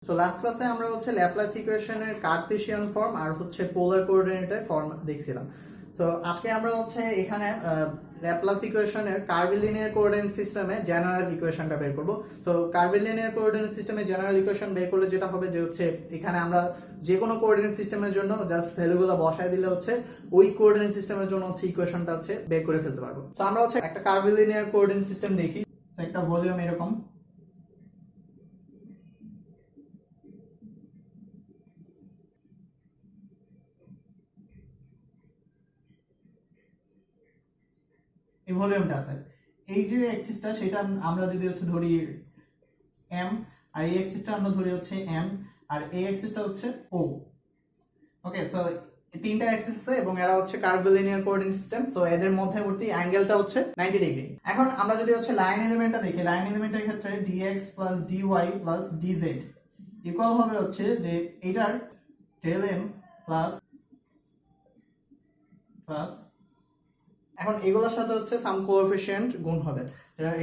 So last ক্লাসে আমরা হচ্ছে ল্যাপ্লাস ইকুয়েশনের কার্টেসিয়ান ফর্ম আর হচ্ছে পোলার কোঅর্ডিনেটের ফর্ম দেখছিলাম। তো আজকে আমরা হচ্ছে এখানে ল্যাপ্লাস ইকুয়েশনের কার্ভিলিনিয়ার কোঅর্ডিনেট সিস্টেমে জেনারেল ইকুয়েশনটা বের করব। তো কার্ভিলিনিয়ার কোঅর্ডিনেট সিস্টেমে জেনারেল ইকুয়েশন বের করলে যেটা হবে যে হচ্ছে এখানে আমরা যে কোনো কোঅর্ডিনেট সিস্টেমের জন্য জাস্ট ভ্যালুগুলো বসায় দিলে হচ্ছে ওই কোঅর্ডিনেট সিস্টেমের জন্য হচ্ছে ইকুয়েশনটা হচ্ছে বের করে ফেলতে পারবো। তো আমরা হচ্ছে একটা কার্ভিলিনিয়ার কোঅর্ডিনেট সিস্টেম দেখি। একটা ভলিউম এরকম, এই ভলিউমটা আছে। এই যে এক্সিসটা সেটা আমরা যদি হচ্ছে ধরি এম, আর এই এক্সিসটা আমরা ধরি হচ্ছে এম, আর এই এক্সিসটা হচ্ছে ও। ওকে, সো তিনটা অ্যাক্সিস আছে এবং এরা হচ্ছে কার্ভিলিনিয়ার কোঅর্ডিনেট সিস্টেম। সো এদের মধ্যবর্তী অ্যাঙ্গেলটা হচ্ছে 90 ডিগ্রি। এখন আমরা যদি হচ্ছে লাইন এলিমেন্টটা দেখি, লাইন এলিমেন্টের ক্ষেত্রে dx plus dy plus dz equal হবে হচ্ছে যে এটার del m প্লাস প্লাস এখন এগুলোর সাথে হচ্ছে সাম কোএফিশিয়েন্ট গুণ হবে।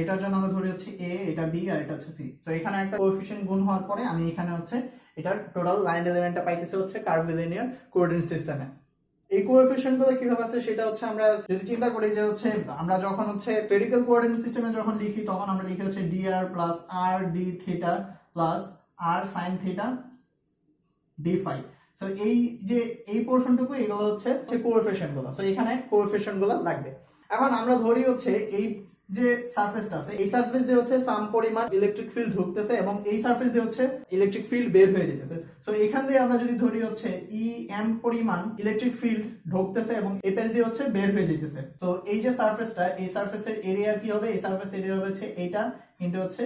এটার জন্য আমরা ধরি হচ্ছে a, এটা b আর এটা হচ্ছে c। সো এখানে একটা কোএফিশিয়েন্ট গুণ হওয়ার পরে আমি এখানে হচ্ছে এটার টোটাল লাইন এলিমেন্টটা পাইতেছে হচ্ছে কার্ভিলিনিয়ার কোঅর্ডিনেট সিস্টেমে। এই কোএফিশিয়েন্ট গুলো কিভাবে আছে সেটা হচ্ছে আমরা যদি চিন্তা করি যে হচ্ছে আমরা যখন হচ্ছে স্ফেরিক্যাল কোঅর্ডিনেট সিস্টেমে যখন লিখি তখন আমরা লিখি হচ্ছে dr plus r d theta plus r sin theta d phi. So এই যে এই পোরশনটুকু এগুলো হচ্ছে কোএফিশিয়েন্ট গুলো। সো এখানে কোএফিশিয়েন্ট গুলো লাগবে। এখন আমরা ধরি হচ্ছে এই যে সারফেসটা আছে এই সারফেস দিয়ে হচ্ছে সাম পরিমাণ ইলেকট্রিক ফিল্ড ঢুকতেছে এবং এই সারফেস দিয়ে হচ্ছে ইলেকট্রিক ফিল্ড বের হয়ে যেতেছে। সো এখান দিয়ে আমরা যদি ধরি হচ্ছে ই এম পরিমাণ ইলেকট্রিক ফিল্ড ঢুকতেছে এবং এই পেজ দিয়ে হচ্ছে বের হয়ে যেতেছে। তো এই যে সারফেসটা, এই সারফেসের এরিয়া কি হবে? এই সারফেস এরিয়া হবে হচ্ছে এটা ইনটু হচ্ছে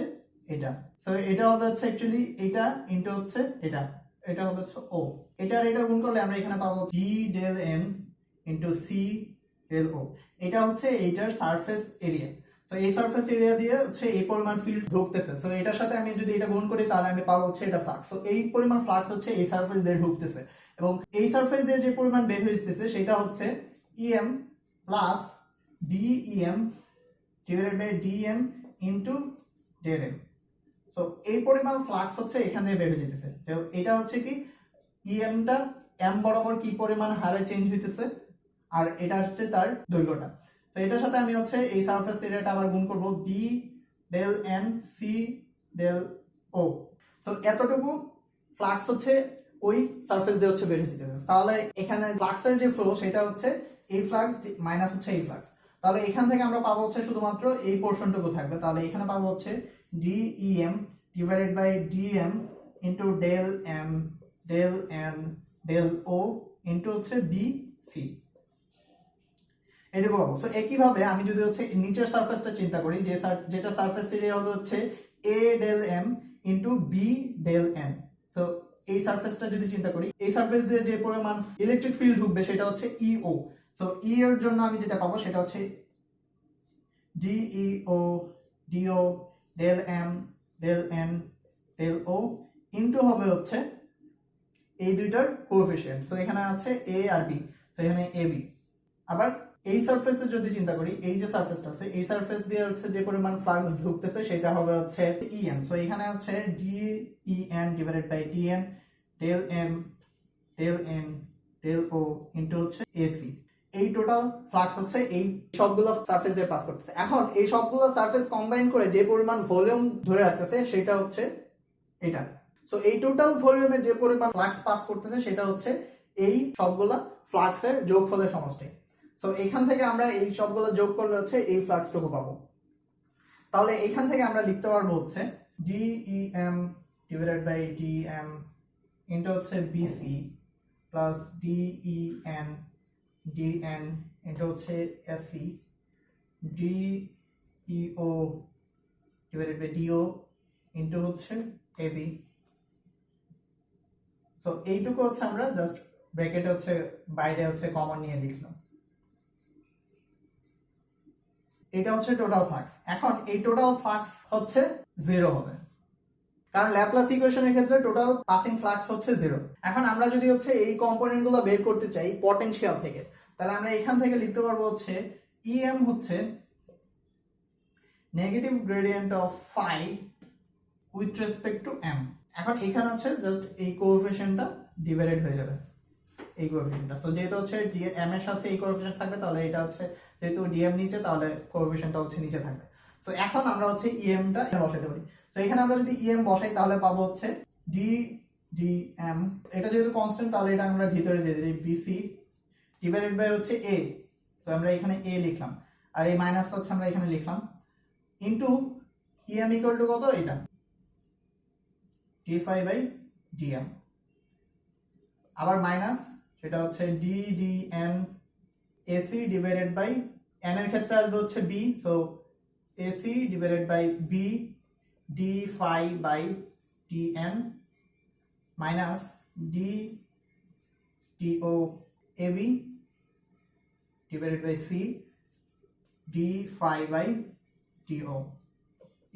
এটা। সো এটা হবে হচ্ছে অ্যাকচুয়ালি এটা ইনটু হচ্ছে এটা, এটা হবে হচ্ছে ও। এটা আর এটা গুণ করলে আমরা এখানে পাবো d del m into c del o। এটা হচ্ছে এইটার সারফেস এরিয়া। সো এই সারফেস এরিয়া দিয়ে হচ্ছে এই পরিমাণ ফিল্ড ঢুকতেছে। সো এটার সাথে আমি যদি এটা গুণ করি তাহলে আমি পাবো হচ্ছে এটা ফ্লাক্স। সো এই পরিমাণ ফ্লাক্স হচ্ছে এই সারফেস দিয়ে ঢুকতেছে এবং এই সারফেস দিয়ে যে পরিমাণ বের হয়ে যেতেছে সেটা হচ্ছে em plus dem divided by dm into del m। তো এই পরিমাণ ফ্লাক্স হচ্ছে এখান থেকে বের হয়ে যেতেছে। তো এটা হচ্ছে কি em টা m বরাবর কি পরিমাণ হারে চেঞ্জ হইতেছে আর এটা হচ্ছে তার দৈর্ঘ্যটা। তো এটার সাথে আমি হচ্ছে এই সারফেস এরিয়াটা আবার গুণ করব b del n c del o। So এতটুকু ফ্লাক্স হচ্ছে ওই সারফেস দিয়ে হচ্ছে বের হয়ে যেতেছে। তাহলে এখানে ফ্লাক্সের যে ফ্লো সেটা হচ্ছে এই ফ্লাক্স মাইনাস হচ্ছে এই ফ্লাক্স। তাহলে এখান থেকে আমরা পাবো হচ্ছে শুধুমাত্র এই পোরশনটুকু থাকবে। তাহলে এখানে পাবো হচ্ছে dem divided by dm into del m del n del o into হচ্ছে bc। এটুকু পাবো। সো একইভাবে আমি যদি হচ্ছে নিচের সারফেসটা চিন্তা করি, যেটা সারফেস এরিয়া হবে হচ্ছে a del m into b del n। So এই সারফেসটা যদি চিন্তা করি, এই সারফেস দিয়ে যে পরিমাণ ইলেকট্রিক ফিল্ড ঢুকবে সেটা হচ্ছে eo। সো e এর জন্য আমি যেটা পাবো সেটা হচ্ছে deo do del m del n del o into হবে হচ্ছে এই দুইটার কোএফিশিয়েন্ট। সো এখানে আছে a আর b, সো এখানে ab। আবার এই সারফেসে যদি চিন্তা করি, এই যে সারফেসটা আছে এই সারফেস দিয়ে হচ্ছে যে পরিমাণ ফ্লাক্স ঢুকতেছে সেটা হবে হচ্ছে en। সো এখানে হচ্ছে den divided by dn del m del n del o into হচ্ছে ac। এই টোটাল ফ্লাক্স হচ্ছে এই সবগুলো সারফেস দিয়ে পাস করতেছে। এখন এই সবগুলো সারফেস কম্বাইন করে যে পরিমাণ ভলিউম ধরে রাখতেছে সেটা হচ্ছে এটা। সো এই টোটাল ভলিউমে যে পরিমাণ ফ্লাক্স পাস করতেছে সেটা হচ্ছে এই সবগুলা ফ্লাক্সের যোগফলের সমষ্টি। সো এখান থেকে আমরা এই সবগুলো যোগ করলে হচ্ছে এই ফ্লাক্সটুকু পাবো। তাহলে এখান থেকে আমরা লিখতে পারবো হচ্ছে dem divided by dm into হচ্ছে bc plus den dn into হচ্ছে sc deo divided by do into হচ্ছে ab। সো এইটুকু হচ্ছে আমরা জাস্ট ব্র্যাকেটে হচ্ছে বাইরে হচ্ছে কমন নিয়ে লিখলাম। এটা হচ্ছে টোটাল ফ্লাক্স। এখন এই টোটাল ফ্লাক্স হচ্ছে 0 হবে, কারণ ল্যাপ্লাস ইকুয়েশনের ক্ষেত্রে টোটাল পাসিং ফ্লাক্স হচ্ছে 0। এখন আমরা যদি হচ্ছে এই কম্পোনেন্টগুলো বের করতে চাই পটেনশিয়াল থেকে, তাহলে আমরা এখান থেকে লিখতে পারবো হচ্ছে em হচ্ছে negative gradient of phi with respect to m। এখন এখানে হচ্ছে জাস্ট এই কোএফিসিয়েন্টটা ডিভাইডেড হয়ে যাবে এই কোএফিসিয়েন্টটা। সো যেহেতু হচ্ছে এম এর সাথে এই কোএফিসিয়েন্ট থাকবে, তাহলে এটা হচ্ছে যেহেতু ডিএম নিচে, তাহলে কোএফিসিয়েন্টটা হচ্ছে নিচে থাকবে। সো এখন আমরা হচ্ছে ইএমটা বসাতে পারি। তো এখানে আমরা যদি ইএম বসাই তাহলে পাবো হচ্ছে ডি ডি এম, এটা যেহেতু কনস্ট্যান্ট তাহলে এটা আমরা ভিতরে দিয়ে দিই বিসি ডিভাইডেড বাই হচ্ছে এ। তো আমরা এখানে এ লিখলাম, আর এই মাইনাসটা হচ্ছে আমরা এখানে লিখলাম, ইন্টু ইএম ইকুয়াল টু কত, এটা d5 বাই dm, আবার মাইনাস সেটা হচ্ছে D d n ac divided by n এর ক্ষেত্রে আসবে হচ্ছে b, so ac divided by b d phi by d n minus d টিও ab divided by c d phi by টিও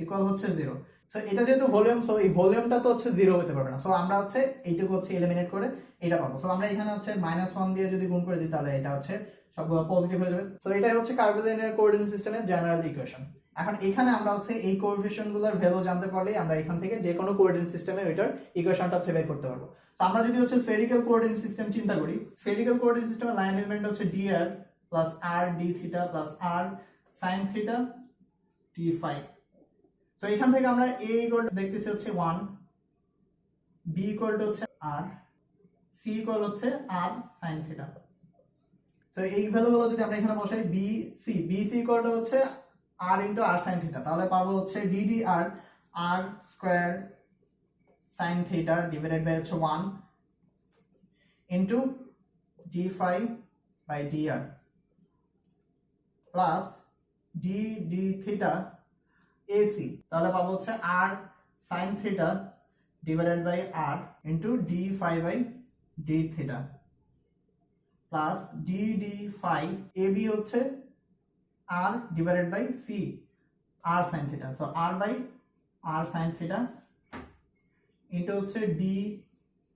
equal হচ্ছে 0। সো এটা যেহেতু ভলিউম, সো এই ভলিউমটা তো হচ্ছে 0 হতে পারবে না। সো আমরা হচ্ছে এইটুকু হচ্ছে এলিমিনেট করে এটা পাবো। সো আমরা এখানে হচ্ছে -1 দিয়ে যদি গুণ করে দিই তাহলে এটা হচ্ছে সবগুলো পজিটিভ হয়ে যাবে। সো এটাই হচ্ছে কার্টেসিয়ান কোঅর্ডিনেট সিস্টেমের জেনারেল ইকুয়েশন। এখন এখানে আমরা হচ্ছে এই কোএফিসিয়েন্টগুলোর ভ্যালু জানতে পারলেই আমরা এখান থেকে যে কোনো কোঅর্ডিনেট সিস্টেমে ওইটার ইকুয়েশনটা হচ্ছে বের করতে পারবো। তো আমরা যদি হচ্ছে স্ফেরিক্যাল কোঅর্ডিনেট সিস্টেম চিন্তা করি, স্ফেরিক্যাল কোঅর্ডিনেট সিস্টেমে লাইন এলিমেন্ট হচ্ছে dr plus r d theta plus r sin theta d phi। তো এখান থেকে আমরা a ইকুয়াল দেখতেছি হচ্ছে 1, b ইকুয়াল টু হচ্ছে r, c ইকুয়াল হচ্ছে r sin থিটা। তো এই ভ্যালুগুলো যদি আমরা এখানে বসাই bc ইকুয়াল টু হচ্ছে r into r sin theta, তাহলে পাবো হচ্ছে ddr r square sin theta divided by হচ্ছে 1 into d phi by dr plus d d theta AC, তাহলে পাবো হচ্ছে r sin theta divided by r into d phi by d theta plus d d phi AB হচ্ছে r divided by c r sin theta, so r by r sin theta into হচ্ছে d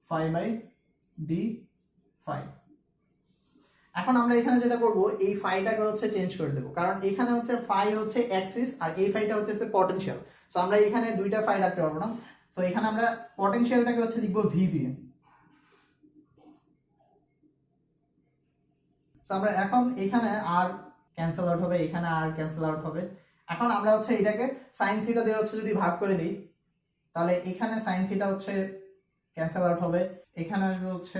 phi by d phi। এখন আমরা এখানে যেটা করব, এই ফাইটাকে হচ্ছে change করে দেব, কারণ এখানে হচ্ছে ফাই হচ্ছে অ্যাক্সিস আর এই ফাইটা হচ্ছে পটেনশিয়াল। সো আমরা এখানে দুইটা ফাই রাখতে পারবো না। সো এখানে আমরা পটেনশিয়ালটাকে হচ্ছে লিখব ভি দিয়ে। তো আমরা এখন এখানে আর ক্যান্সেল আউট হবে, এখানে আর ক্যান্সেল আউট হবে। এখন আমরা হচ্ছে এটাকে সাইন থিটা দিয়ে হচ্ছে যদি ভাগ করে দিই, তাহলে এখানে সাইন থিটা হচ্ছে ক্যান্সেল আউট হবে, এখানে আসবে হচ্ছে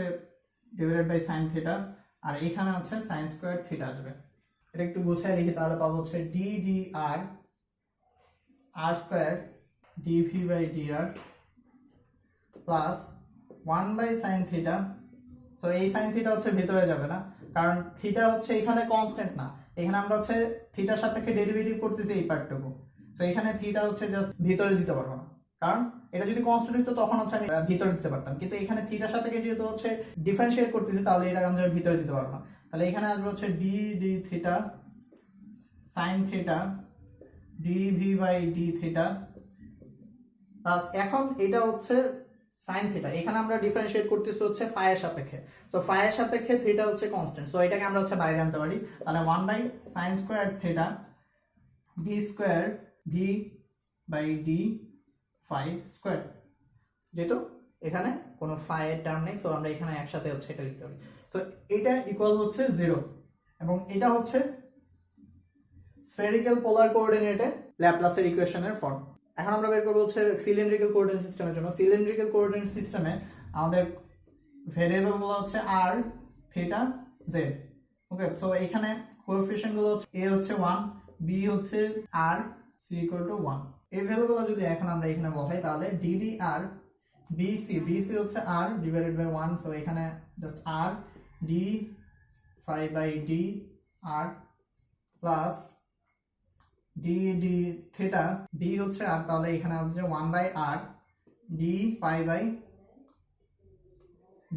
ডিভাইডেড বাই সাইন থিটা, আর এখানে হচ্ছে সাইন স্কয়ার থিটা আসবে। এটা একটু গুছিয়ে লিখি, তাহলে পাবো হচ্ছে D D R R square D V by D R plus 1 by sine theta. So এই সাইন থিটা হচ্ছে ভিতরে যাবে না, কারণ থিটা হচ্ছে এখানে কনস্ট্যান্ট না, এখানে আমরা হচ্ছে থিটার সাপেক্ষে ডেরিভেটিভ করতেছি এই পার্টটুকু। সো এখানে থিটা হচ্ছে জাস্ট ভিতরে দিতে পারবো না, কারণ এটা যদি কনস্ট্যান্ট হতো তখন হচ্ছে আমি ভিতরে দিতে পারতাম, কিন্তু এখানে থিটার সাপেক্ষে যেহেতু হচ্ছে ডিফারেন্সিয়েট করতেছি তাহলে এটা আমি ভিতরে দিতে পারবো না। তাহলে এখানে আসবে হচ্ছে D D theta sine theta D V by D theta plus, এখন এটা হচ্ছে সাইন থিটা, এখানে আমরা ডিফারেন্সিয়েট করতেছি হচ্ছে ফাই এর সাপেক্ষে। সো ফাই এর সাপেক্ষে থিটা হচ্ছে কনস্ট্যান্ট, সো এটাকে আমরা হচ্ছে বাইরে আনতে পারি। তাহলে 1 by sine square theta D square V by D phi square, যেহেতু এখানে কোনো ফাই এর টার্ম নেই, সো আমরা এখানে একসাথে হচ্ছে এটা লিখতে পারি। সো এটা ইকুয়াল হচ্ছে 0, এবং এটা হচ্ছে স্ফেরিক্যাল পোলার কোঅর্ডিনেটে ল্যাপ্লাসের ইকুয়েশনের ফর্ম। এখন আমরা বের করব হচ্ছে সিলিন্ড্রিক্যাল কোঅর্ডিনেট সিস্টেমের জন্য। সিলিন্ড্রিক্যাল কোঅর্ডিনেট সিস্টেমে আমাদের ভেরিয়েবল গুলো হচ্ছে r থিটা z। ওকে, সো এখানে কোএফিশিয়েন্ট গুলো হচ্ছে a হচ্ছে 1, b হচ্ছে r, c ইকুয়াল টু 1। এই ভ্যালুগুলো যদি এখন আমরা এখানে বসাই তাহলে ddr bc হচ্ছে r ডিভাইডেড বাই 1, সো এখানে just r d phi by d r plus d d theta b হচ্ছে r, তাহলে এখানে হচ্ছে 1 by r d phi by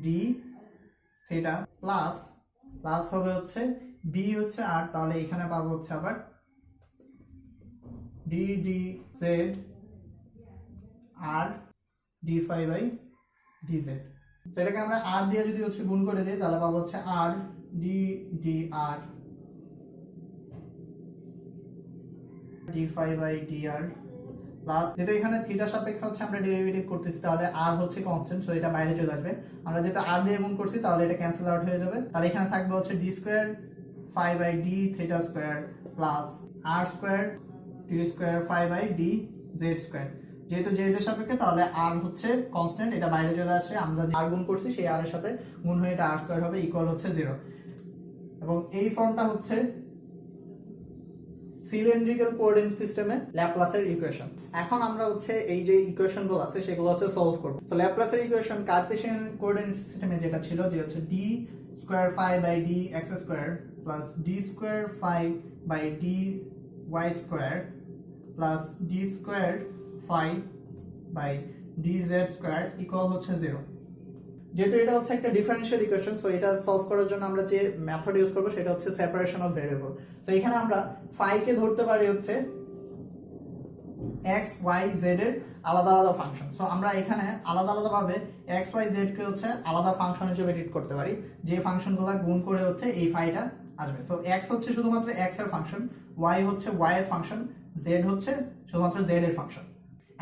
d theta plus plus হবে হচ্ছে b হচ্ছে r, তাহলে এখানে পাবো হচ্ছে আবার d d z r d phi by dz। তো এটাকে আমরা r দিয়ে যদি হচ্ছে গুণ করে দিই তাহলে পাবো হচ্ছে r d d r d phi by dr plus যেহেতু এখানে থিটার সাপেক্ষে হচ্ছে আমরা ডেরিভেটিভ করতেছি তাহলে আর হচ্ছে কনস্ট্যান্ট, সো এটা বাইরে চলে আসবে। আমরা যেহেতু আর দিয়ে গুণ করছি তাহলে এটা ক্যান্সেল আউট হয়ে যাবে। তাহলে এখানে থাকবে হচ্ছে D square phi by D theta square plus R square T square phi by D Z square. যেহেতু জেড এর সাপেক্ষে তাহলে আর হচ্ছে কনস্ট্যান্ট, এটা বাইরে চলে আসে। আমরা যে আর গুণ করছি সেই আর এর সাথে গুণ হয়ে এটা আর স্কোয়ার হবে, ইকুয়াল হচ্ছে 0। এবং এই ফর্মটা হচ্ছে সিলিন্ড্রিক্যাল কোঅর্ডিনেট সিস্টেমে ল্যাপ্লাসের ইকুয়েশন। এখন আমরা হচ্ছে এই যে ইকুয়েশনগুলো আছে সেগুলো হচ্ছে সলভ করব। তো ল্যাপ্লাসের ইকুয়েশন কার্টেসিয়ান কোঅর্ডিনেট সিস্টেমে যেটা ছিল যে হচ্ছে D square phi by D x square plus D square phi by D Y square plus D square phi by D Z square equal হচ্ছে 0। যেহেতু এটা হচ্ছে একটা ডিফারেনশিয়াল ইকুয়েশন, সো এটা সলভ করার জন্য আমরা যে মেথড ইউজ করব সেটা হচ্ছে সেপারেশন অফ ভেরিয়েবল। তো এখানে আমরা ফাই কে ধরতে পারি হচ্ছে এক্স ওয়াই জেড এর আলাদা আলাদা ফাংশন। সো আমরা এখানে আলাদা আলাদা ভাবে এক্স ওয়াই জেড কে হচ্ছে আলাদা ফাংশন হিসেবে ট্রিট করতে পারি, যে ফাংশনগুলো গুণ করে হচ্ছে এই ফাইটা আসবে। সো এক্স হচ্ছে শুধুমাত্র এক্স এর ফাংশন, ওয়াই হচ্ছে ওয়াই এর ফাংশন, জেড হচ্ছে শুধুমাত্র জেড এর ফাংশন।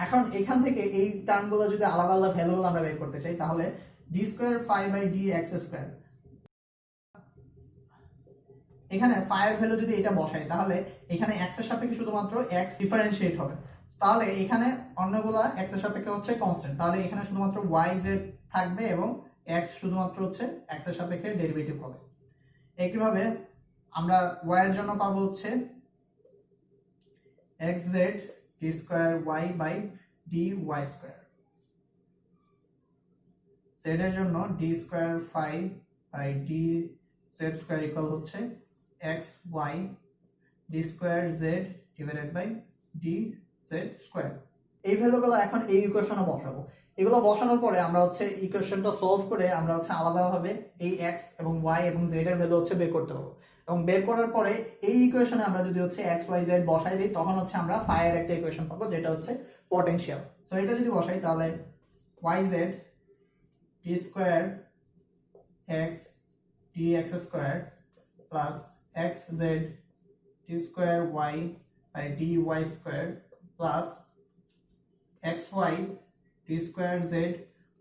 এখন এখান থেকে এই টার্মগুলো যদি আলাদা আলাদা ভ্যালুগুলো আমরা বের করতে চাই তাহলে D square phi by D x square, এখানে ফাই এর ভ্যালু যদি এটা বসাই তাহলে এখানে এক্স এর সাপেক্ষে শুধুমাত্র এক্স ডিফারেন্সিয়েট হবে। তাহলে এখানে অন্যগুলা এক্স এর সাপেক্ষে হচ্ছে কনস্ট্যান্ট, তাহলে এখানে শুধুমাত্র ওয়াই জেড থাকবে এবং এক্স শুধুমাত্র হচ্ছে এক্স এর সাপেক্ষে ডেরিভেটিভ হবে। একইভাবে আমরা ওয়াই এর জন্য পাবো হচ্ছে x Z D square Y by D Y square, z এর জন্য d square phi by D Z square equal হচ্ছে x Y D square z divided by D Z square. এই ভ্যালুগুলো এখন এই ইকুয়েশনে বসাবো। এগুলো বসানোর পরে আমরা হচ্ছে ইকুয়েশনটা সলভ করে আমরা হচ্ছে আলাদাভাবে এই এক্স এবং ওয়াই এবং জেড এর ভ্যালু হচ্ছে বের করতে পারবো। এবং বের করার পরে এই ইকুয়েশনে আমরা যদি হচ্ছে এক্স ওয়াই জেড বসাই দিই তখন হচ্ছে আমরা ফাই এর একটা ইকুয়েশন পাবো যেটা হচ্ছে পটেনশিয়াল। সো এটা যদি বসাই তাহলে Y Z D square x D x square plus X Z D square Y by D Y square plus X Y D square Z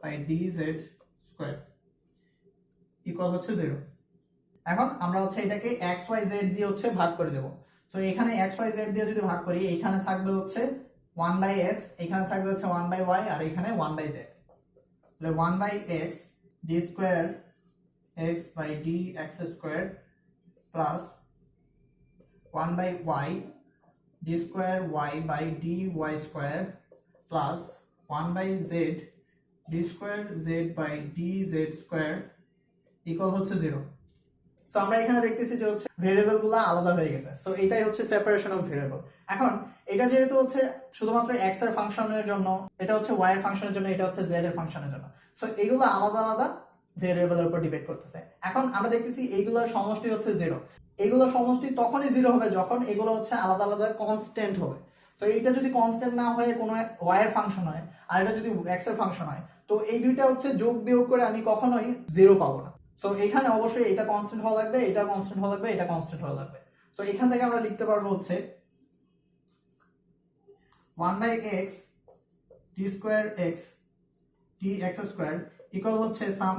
by D Z square equal হচ্ছে 0। এখন আমরা হচ্ছে এটাকে x Y Z দিয়ে হচ্ছে ভাগ করে দেবো। তো এখানে এক্স ওয়াই জেড দিয়ে যদি ভাগ করি এখানে থাকবে হচ্ছে 1 বাই এক্স, এখানে থাকবে হচ্ছে 1 বাই ওয়াই আর এখানে 1 বাই জেড। তাহলে 1 by x d square x by D x square plus 1 by y D square Y by D Y square plus 1 by z D square Z by D Z square equal হচ্ছে 0। So আমরা এখানে দেখতেছি যে হচ্ছে variable গুলো আলাদা হয়ে গেছে। সো এটাই হচ্ছে সেপারেশন অফ ভেরিয়েবল। এখন এটা যেহেতু হচ্ছে শুধুমাত্র এক্স এর ফাংশনের জন্য, এটা হচ্ছে ওয়াই এর ফাংশনের জন্য, এটা হচ্ছে জেড এর ফাংশনের জন্য। সো এগুলো আলাদা আলাদা ভেরিয়েবলের উপর ডিপেন্ড করতেছে। এখন আমরা দেখতেছি এইগুলোর সমষ্টি হচ্ছে 0। এগুলোর সমষ্টি তখনই 0 হবে যখন এগুলো হচ্ছে আলাদা আলাদা কনস্ট্যান্ট হবে। তো এটা যদি কনস্ট্যান্ট না হয়ে কোনো ওয়াই এর ফাংশন হয় আর এটা যদি এক্স এর ফাংশন হয় তো এই দুইটা হচ্ছে যোগ বিয়োগ করে আমি কখনোই 0 পাবো না। সো এখানে অবশ্যই এটা কনস্ট্যান্ট হওয়া লাগবে, এটা কনস্ট্যান্ট হওয়া লাগবে, এটা কনস্ট্যান্ট হওয়া লাগবে। তো এখান থেকে আমরা লিখতে পারবো হচ্ছে 1 by x d square x D x square equal হচ্ছে সাম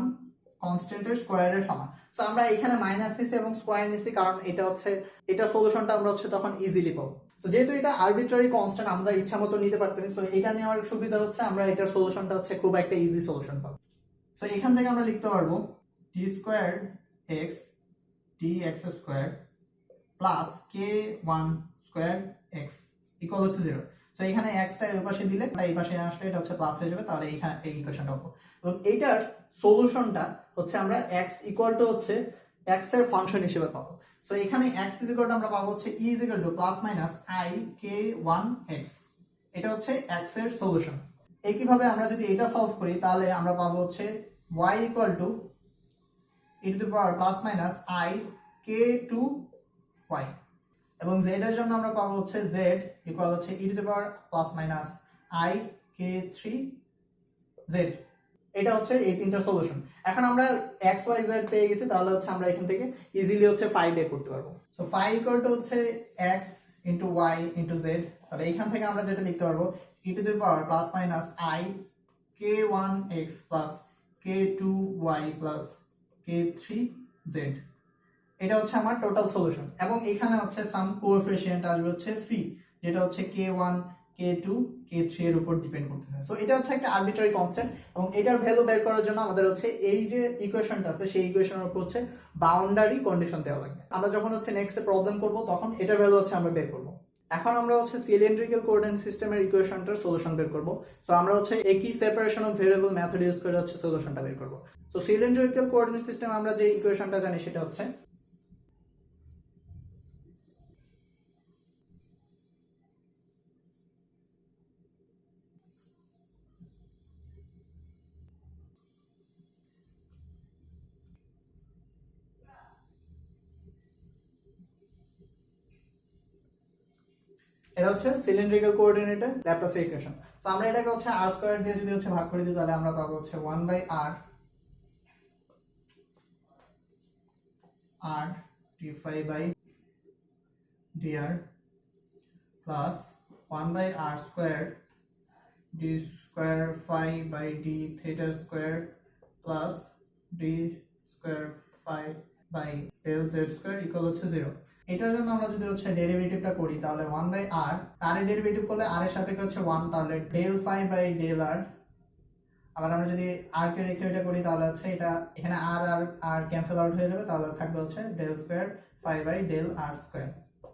কনস্ট্যান্টের স্কোয়ারের সমান। তো আমরা এখানে মাইনাস নিছি এবং স্কোয়ার নিছি কারণ এটা হচ্ছে এটা সলিউশনটা আমরা হচ্ছে তখন ইজিলি পাবো। তো যেহেতু এটা আরবিট্রারি কনস্ট্যান্ট আমরা ইচ্ছা মতো নিতে পারতেছি, তো এটা নেওয়ার সুবিধা হচ্ছে আমরা এটার সলিউশনটা হচ্ছে খুব একটা ইজি সলিউশন পাবো। তো এখান থেকে আমরা লিখতে পারবো d square x D x square plus k one square x equal হচ্ছে 0। তো এখানে এক্সটা এই পাশে দিলে এই পাশে আসলে এটা হচ্ছে প্লাস হয়ে যাবে, তাহলে এইখানে এই ইকুয়েশনটা পাবো। এবং এইটার সলিউশনটা হচ্ছে আমরা এক্স ইকুয়াল টু হচ্ছে এক্স এর ফাংশন হিসেবে পাবো। তো এখানে এক্স ইজ ইকুয়াল টু আমরা পাবো হচ্ছে e is equal to plus minus i k one x, এটা হচ্ছে এক্স এর সলিউশন। একইভাবে আমরা যদি এটা সলভ করি তাহলে আমরা পাবো হচ্ছে y equal to e to the power plus minus i k to y, এবং z এর জন্য আমরা পাবো হচ্ছে z ইকুয়াল হচ্ছে e to the power plus minus i k three z. এটা হচ্ছে এই তিনটা সলিউশন। এখন আমরা এক্স ওয়াই জেড পেয়ে গেছি, তাহলে হচ্ছে আমরা এখান থেকে ইজিলি হচ্ছে ফাই বের করতে পারবো। সো ফাই ইকুয়াল টু হচ্ছে x into y into z. তাহলে এখান থেকে আমরা যেটা লিখতে পারবো e to the power plus minus I k1x plus k2y plus k3z, এটা হচ্ছে আমার টোটাল সলিউশন। এবং এখানে হচ্ছে সাম কোএফিশিয়েন্ট আসবে হচ্ছে c, যেটা হচ্ছে k1 k2 k3 এর উপর ডিপেন্ড করতেছে। সো এটা হচ্ছে একটা আরবিট্রারি কনস্ট্যান্ট, এবং এটার ভ্যালু বের করার জন্য আমাদের হচ্ছে এই যে ইকুয়েশনটা আছে সেই ইকুয়েশনের উপর হচ্ছে বাউন্ডারি কন্ডিশন দেওয়া লাগবে। আমরা যখন হচ্ছে নেক্সট প্রবলেম করব তখন এটার ভ্যালু হচ্ছে আমরা বের করব। এখন আমরা হচ্ছে সিলিন্ড্রিক্যাল কোঅর্ডিনেট সিস্টেমের ইকুয়েশনটার সলিউশন বের করব। সো আমরা হচ্ছে একই separation of variable method use করে হচ্ছে সলিউশনটা বের করব। সো সিলিন্ড্রিক্যাল কোঅর্ডিনেট সিস্টেম আমরা যে ইকুয়েশনটা জানি সেটা হচ্ছে এটা হচ্ছে সিলিন্ড্রিক্যাল কোঅর্ডিনেটের ল্যাপ্লাস ইকুয়েশন। তো আমরা এটাকে হচ্ছে r স্কয়ার দিয়ে যদি হচ্ছে ভাগ করে দিই তাহলে আমরা পাবো হচ্ছে 1/r r d phi by dr plus 1/r squared d square phi by d theta square plus d square phi by del z square equal হচ্ছে 0। এটার জন্য আমরা যদি হচ্ছে ডেরিভেটিভটা করি তাহলে 1/r, r এর ডেরিভেটিভ করলে r এর সাপেক্ষে হচ্ছে 1, তাহলে del phi by del r। আবার আমরা যদি r কে রেখে এটা করি তাহলে হচ্ছে এটা এখানে r আর r ক্যান্সেল আউট হয়ে যাবে, তাহলে থাকবে হচ্ছে del square phi by del r square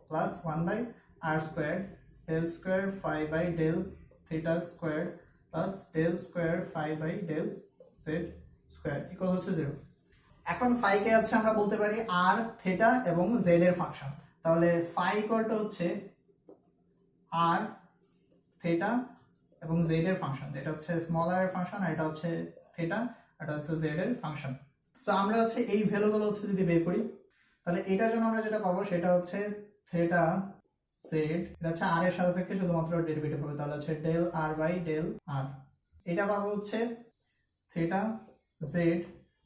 plus 1/r square del square phi by del theta square plus del square phi by del z square equal হচ্ছে 0। এখন phi কে হচ্ছে আমরা বলতে পারি r, থিটা এবং z এর ফাংশন। তাহলে phi equal to হচ্ছে r, থিটা এবং z এর ফাংশন, যেটা হচ্ছে স্মল r এর ফাংশন, আর এটা হচ্ছে থিটা, এটা হচ্ছে z এর ফাংশন। সো আমরা হচ্ছে এই ভ্যালুগুলো হচ্ছে যদি বের করি তাহলে এটার জন্য আমরা যেটা পাবো সেটা হচ্ছে থিটা z, এটা হচ্ছে r এর সাপেক্ষে শুধুমাত্র ডেরিভেটিভ হবে, তাহলে হচ্ছে del r by del r। এটা পাবো হচ্ছে থিটা z,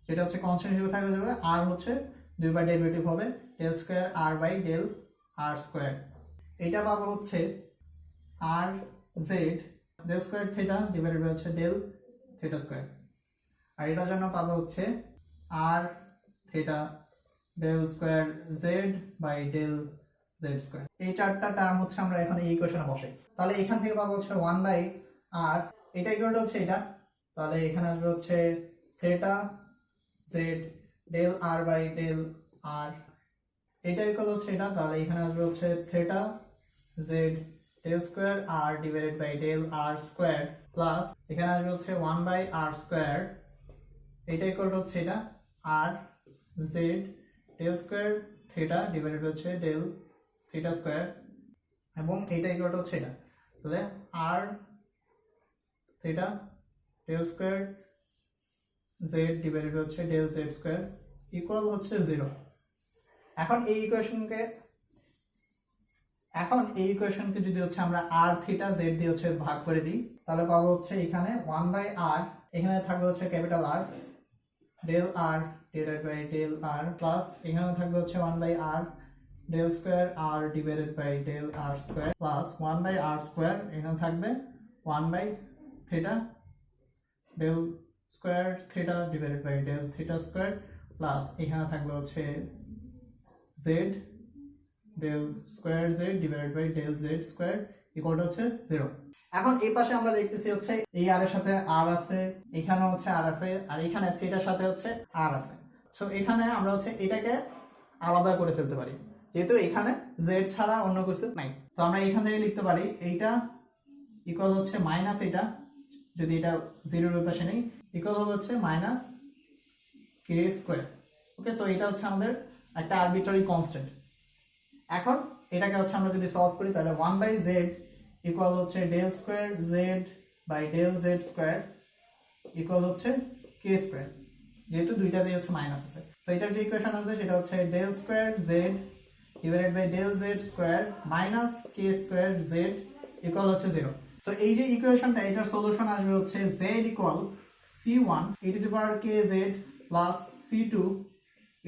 যেটা হচ্ছে কনস্ট্যান্ট হিসেবে থাকা যাবে, আর হচ্ছে দুইবার ডেরিভেটিভ হবে del square r by del r square। এটা পাবো হচ্ছে r z del square theta divided by হচ্ছে del theta square। আর এটার জন্য পাবো হচ্ছে r theta del square z by del z square। এই চারটা টার্ম হচ্ছে আমরা এখন এই ইকুয়েশনে বসাই। তাহলে এখান থেকে পাবো হচ্ছে 1/r, এটা ইকুয়াল টু হচ্ছে এটা, তাহলে এখানে আসবে হচ্ছে theta z del r by del r, এটা ইকুয়াল হচ্ছে এটা, তাহলে এখানে আসবে হচ্ছে theta z del square r divided by del r square plus এখানে আসবে হচ্ছে 1/r square, এটা ইকুয়াল হচ্ছে এটা r z del square theta divided by হচ্ছে del theta square, এবং এটা ইকুয়াল হচ্ছে এটা, তাহলে r theta del square z divided হচ্ছে del z square ইকুয়াল হচ্ছে 0। এখন এই ইকুয়েশনকে যদি হচ্ছে আমরা r থিটা z দিয়ে হচ্ছে ভাগ করে দিই তাহলে পাবো হচ্ছে এখানে 1/r, এখানে থাকবে হচ্ছে capital R del r divided by del r plus এখানে থাকবে হচ্ছে 1/r del square r divided by del r square plus 1/r square, এখানে থাকবে 1/theta del square theta divided by del theta square plus এখানে থাকবে হচ্ছে z del square z divided by del z square equal হচ্ছে 0। এখন এই পাশে আমরা দেখতেছি হচ্ছে এই r এর সাথে r আছে, এখানে হচ্ছে r আছে, আর এখানে থিটার সাথে হচ্ছে r আছে। সো এখানে আমরা হচ্ছে এটাকে আলাদা করে ফেলতে পারি, যেহেতু এখানে z ছাড়া অন্য কিছু নাই। তো আমরা এখান থেকে লিখতে পারি এইটা ইকুয়াল হচ্ছে মাইনাস এটা, যদি এটা 0 এর পাশে নেই, ইকুয়াল হবে হচ্ছে মাইনাস k স্কয়ার। ওকে, সো এটা হচ্ছে আমাদের একটা আরবিট্রারি কনস্ট্যান্ট। এখন এটাকে হচ্ছে আমরা যদি সলভ করি তাহলে 1/z ইকুয়াল হচ্ছে del square z by del z square equal হচ্ছে k স্কয়ার, যেহেতু দুইটা দিয়ে হচ্ছে মাইনাস আছে। তো এটার যে ইকুয়েশন আছে সেটা হচ্ছে del square z divided by del z square minus k square z equal হচ্ছে 0। তো এই যে ইকুয়েশনটা, এটার সলিউশন আসবে হচ্ছে z equal c1 e to the power kz plus c2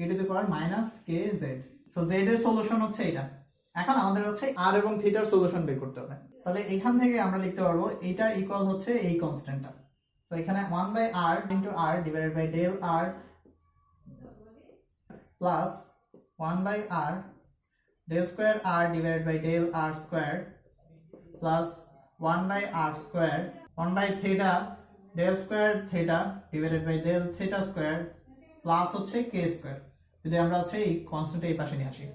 e to the power minus kz। So z এর solution হচ্ছে এটা। এখন আমাদের হচ্ছে r এবং থিটার সলিউশন বের করতে হবে। তাহলে এখান থেকে আমরা লিখতে পারবো এটা ইকুয়াল হচ্ছে এই কনস্ট্যান্টটা। তো এখানে 1/r into r divided by del r plus 1/r del square r divided by del r square plus 1/r square 1 by theta del square theta divided by del theta square plus হচ্ছে k square যদি আমরা হচ্ছে এই constant এই পাশে নিয়ে আসি।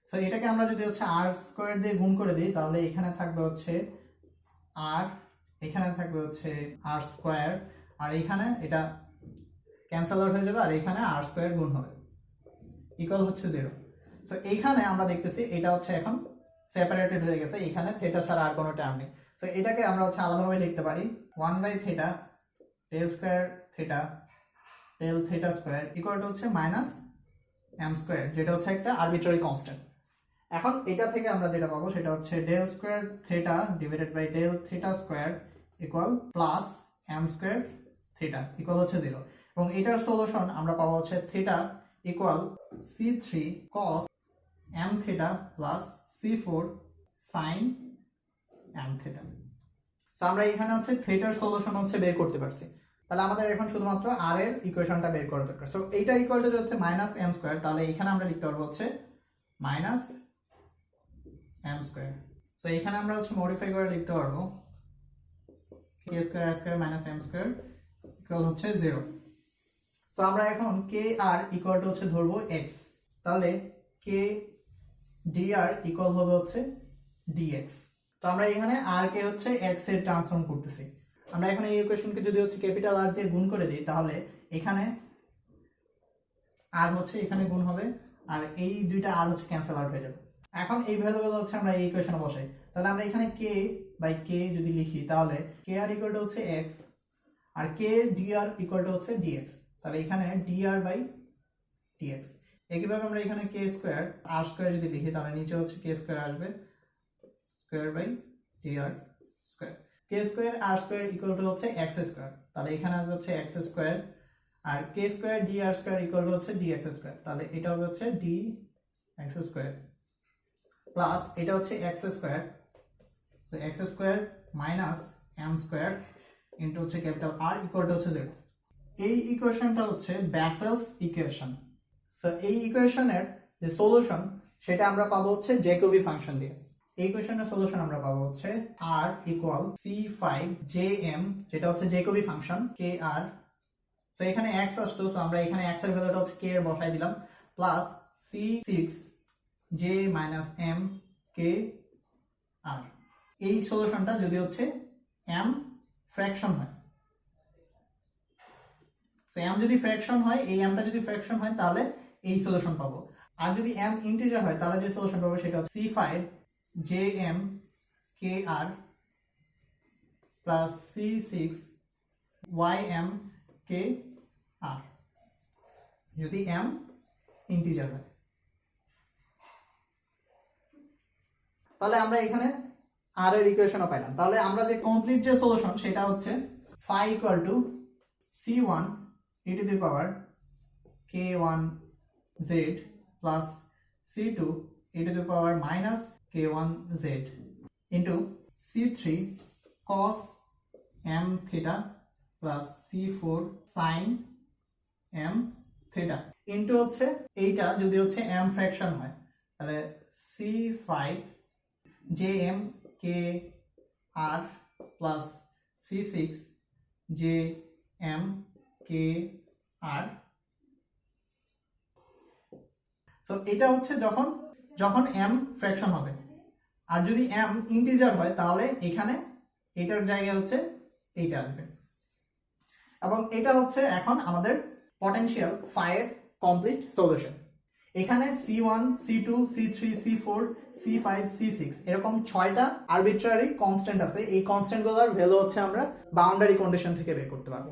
So এটাকে আমরা যদি হচ্ছে r স্কয়ার দিয়ে গুণ করে দিই তাহলে এখানে থাকবে হচ্ছে r, এখানে থাকবে হচ্ছে r স্কয়ার, আর এখানে এটা ক্যান্সেল আউট হয়ে যাবে আর এখানে r স্কয়ার গুণ হবে ইকুয়াল হচ্ছে 0। সো এইখানে আমরা দেখতেছি এটা হচ্ছে এখন সেপারেটেড হয়ে গেছে, এখানে থিটা ছাড়া আর কোনো টার্ম নেই। তো এটাকে আমরা হচ্ছে আলাদাভাবে লিখতে পারি 1/θ del square theta del theta square equal to হচ্ছে মাইনাস m স্কয়ার, যেটা হচ্ছে একটা আরবিট্রারি কনস্ট্যান্ট। এখন এটা থেকে আমরা যেটা পাবো সেটা হচ্ছে del square theta divided by del theta square equal plus m square theta equal হচ্ছে 0, এবং এটার সলিউশন আমরা পাবো হচ্ছে theta equal c3 cos m theta plus c4 sin m theta। তো আমরা এখানে হচ্ছে থিটার সলিউশন হচ্ছে বের করতে পারছি। তাহলে আমাদের এখন শুধুমাত্র r এর ইকুয়েশনটা বের করা দরকার। সো এইটা ইকুয়াল টু হচ্ছে মাইনাস m স্কয়ার, তাহলে এখানে আমরা লিখতে পারবো হচ্ছে মাইনাস m স্কয়ার। সো এখানে আমরা হচ্ছে মডিফাই করে লিখতে পারবো k square r square minus m square equal হচ্ছে 0। তো আমরা এখন k r ইকুয়াল টু হচ্ছে ধরবো x, তাহলে k dr ইকুয়াল হবে হচ্ছে dx। তো আমরা এখানে r কে হচ্ছে x এর ট্রান্সফর্ম করতেছি। আমরা এখন এই ইকুয়েশনকে যদি হচ্ছে ক্যাপিটাল R দিয়ে গুণ করে দিই তাহলে এখানে r হচ্ছে এখানে গুণ হবে আর এই দুইটা r হচ্ছে ক্যান্সেল আউট হয়ে যাবে। এখন এই ভ্যালুগুলো হচ্ছে আমরা এই ইকুয়েশনে বসাই, তাহলে আমরা এখানে k বাই k যদি লিখি তাহলে kr ইকুয়াল টু হচ্ছে x আর k dr ইকুয়াল টু হচ্ছে dx, তাহলে এখানে dr বাই dx। একইভাবে আমরা এখানে k স্কয়ার r স্কয়ার যদি লিখি তাহলে নিচে হচ্ছে k স্কয়ার আসবে square by dr square. k square r square equal to হচ্ছে x স্কয়ার, তাহলে এখানে আসবে হচ্ছে x স্কয়ার আর k square dr square equal to হচ্ছে dx স্কয়ার, তাহলে এটা হবে হচ্ছে dx স্কয়ার প্লাস এটা হচ্ছে x স্কয়ার, তো x square minus m square into হচ্ছে ক্যাপিটাল R ইকুয়াল টু হচ্ছে 0। এই ইকুয়েশনটা হচ্ছে বেসেলস ইকুয়েশন। সো এই ইকুয়েশনের যে সলিউশন সেটা আমরা পাবো হচ্ছে জ্যাকোবি ফাংশন দিয়ে। এই ইকুয়েশনের সলিউশন আমরা পাবো হচ্ছে r ইকুয়াল c5jm, যেটা হচ্ছে জ্যাকোবি ফাংশন kr। তো এখানে x আসতো, তো আমরা এখানে x এর ভ্যালুটা হচ্ছে k এর বসাই দিলাম প্লাস c6j m kr। এই সলিউশনটা যদি হচ্ছে m ফ্র্যাকশন হয়, তো m যদি ফ্র্যাকশন হয়, এই mটা যদি ফ্র্যাকশন হয় তাহলে এই সলিউশন পাবো, আর যদি m ইন্টিজার হয় তাহলে যে সলিউশন পাবো সেটা হচ্ছে c5jm kr plus c6ym kr যদি m ইন্টিজার হয়। তাহলে আমরা এখানে r এর ইকুয়েশনও পাইলাম। তাহলে আমরা যে কমপ্লিট যে সলিউশন সেটা হচ্ছে phi equal to c1 e to the power k1z plus c2 e to the power minus k1z into c3 cos m theta plus c4 sin m theta into হচ্ছে এইটা যদি হচ্ছে m ফ্র্যাকশন হয় তাহলে c5 jm kr plus c6 jm kr। So এটা হচ্ছে যখন m fraction হবে, আর যদি m ইন্টিজার হয় তাহলে এখানে এটার জায়গায় হচ্ছে এইটা আসবে। এবং এটা হচ্ছে এখন আমাদের পটেনশিয়াল phi এর কমপ্লিট সলিউশন। এখানে c1 c2 c3 c4 c5 c6 এরকম 6টা আরবিট্রারি কনস্ট্যান্ট আছে। এই কনস্ট্যান্টগুলোর ভ্যালু হচ্ছে আমরা বাউন্ডারি কন্ডিশন থেকে বের করতে পারবো।